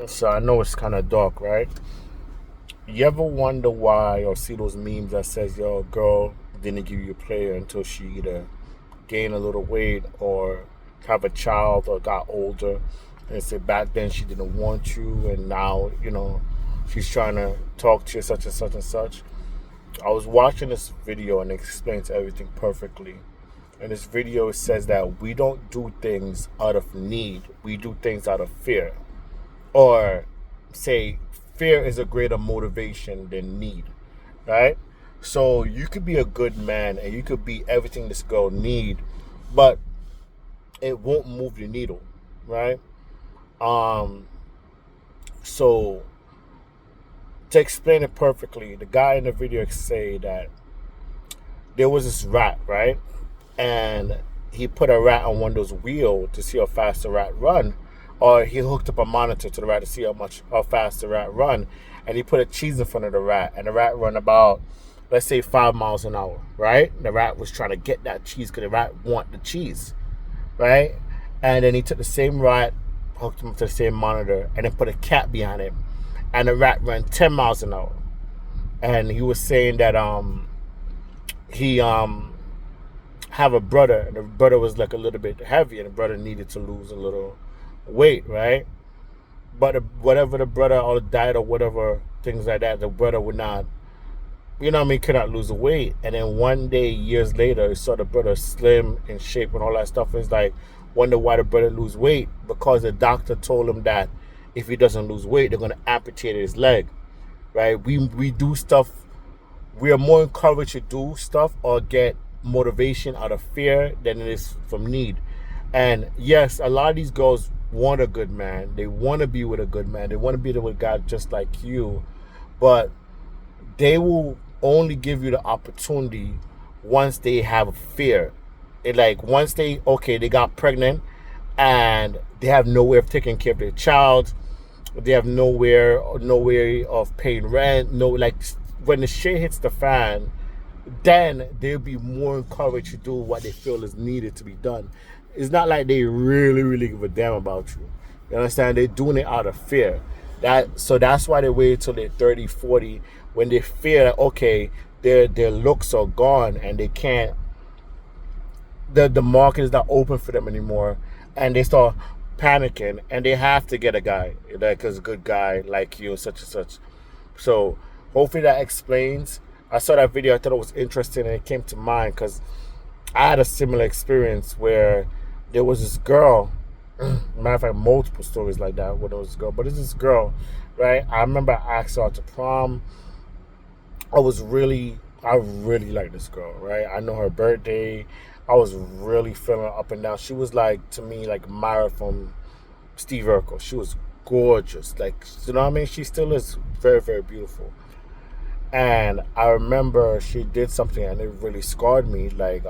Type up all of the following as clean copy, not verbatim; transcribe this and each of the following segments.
So I know it's kind of dark, right? You ever wonder why or see those memes that says, yo, girl didn't give you a player until she either gained a little weight or have a child or got older? And say back then she didn't want you and now, she's trying to talk to you such and such and such. I was watching this video and it explains everything perfectly. In this video, it says that we don't do things out of need, we do things out of fear. Or say, fear is a greater motivation than need, right? So you could be a good man and you could be everything this girl need, but it won't move the needle, right? Um, so to explain it perfectly, the guy in the video say that there was this rat, right? And he put a rat on one of those wheels to see how fast the rat run, or he hooked up a monitor to the rat to see how fast the rat run, and he put a cheese in front of the rat, and the rat run about, let's say, 5 miles an hour, right? The rat was trying to get that cheese because the rat want the cheese, right? And then he took the same rat, hooked him up to the same monitor, and then put a cat behind him, and the rat ran 10 miles an hour. And he was saying that he have a brother, and the brother was like a little bit heavy, and the brother needed to lose a little weight, right? But whatever the brother or diet or whatever things like that, the brother would not, could not lose the weight. And then one day, years later, he saw the brother slim in shape and all that stuff. It's like, wonder why the brother lose weight, because the doctor told him that if he doesn't lose weight, they're gonna amputate his leg, right? We do stuff. We are more encouraged to do stuff or get motivation out of fear than it is from need. And yes, a lot of these girls want a good man. They want to be with a good man. They want to be with a guy just like you. But they will only give you the opportunity once they have fear. Like once they got pregnant and they have no way of taking care of their child, they have no way of paying rent, no, like, when the shit hits the fan, then they'll be more encouraged to do what they feel is needed to be done. It's not like they really, really give a damn about you. You understand? They're doing it out of fear. That's why they wait till they're 30, 40, when they fear that, okay, their looks are gone and they can't, the market is not open for them anymore, and they start panicking and they have to get a guy like a good guy like you, such and such. So hopefully that explains. I saw that video, I thought it was interesting, and it came to mind because I had a similar experience where there was this girl. Matter of fact, multiple stories like that when there was a girl, but it's this girl, right? I remember I asked her out to prom. I really like this girl, right? I know her birthday. I was really feeling up and down. She was like, to me, like Myra from Steve Urkel. She was gorgeous. Like, you know what I mean? She still is very, very beautiful. And I remember she did something and it really scarred me. Like,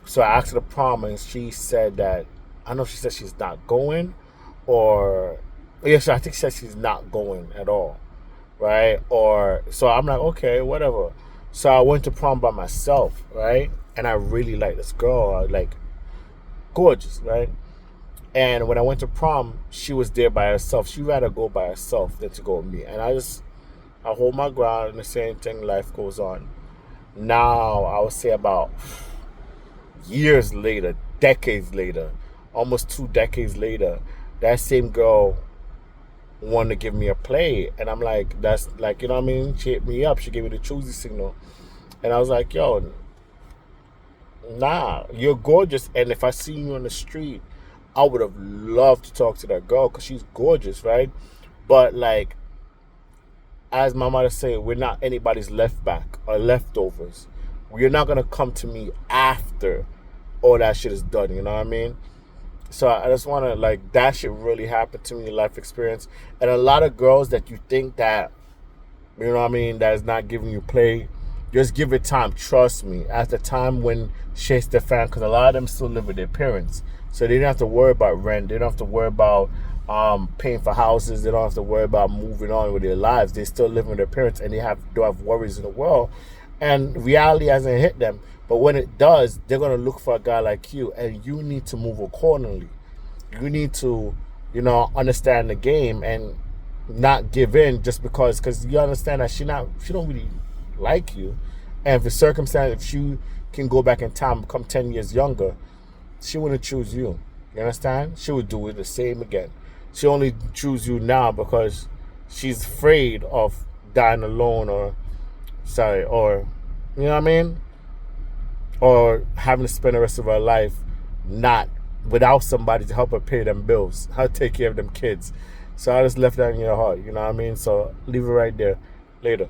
so I asked her to prom and she said that, I don't know if she said she's not going or, yes, I think she said she's not going at all, right? Or, so I'm like, okay, whatever. So I went to prom by myself, right? And I really liked this girl, like, gorgeous, right? And when I went to prom, she was there by herself. She'd rather go by herself than to go with me. And I hold my ground, and the same thing, life goes on. Now, I would say about years later, decades later, almost 2 decades later, that same girl wanted to give me a play. And I'm like, that's like, you know what I mean? She hit me up. She gave me the choosy signal. And I was like, yo, nah, you're gorgeous. And if I see you on the street, I would have loved to talk to that girl because she's gorgeous, right? But like, as my mother said, we're not anybody's left back or leftovers. You're not gonna come to me after all that shit is done. You know what I mean? So I just wanna, like, that shit really happened to me in life experience, and a lot of girls that you think that, you know what I mean, that is not giving you play, just give it time. Trust me. At the time when shit's the fan, because a lot of them still live with their parents, so they don't have to worry about rent. They don't have to worry about paying for houses. They don't have to worry about moving on with their lives. They still live with their parents, and don't have worries in the world. And reality hasn't hit them. But when it does, they're gonna look for a guy like you, and you need to move accordingly. You need to understand the game and not give in just because you understand that she don't really like you. And if the circumstance, if she can go back in time, become 10 years younger, she wouldn't choose you. You understand? She would do it the same again. She only choose you now because she's afraid of dying alone, or you know what I mean? Or having to spend the rest of her life not without somebody to help her pay them bills, how to take care of them kids. So I just left that in your heart, you know what I mean? So leave it right there. Later.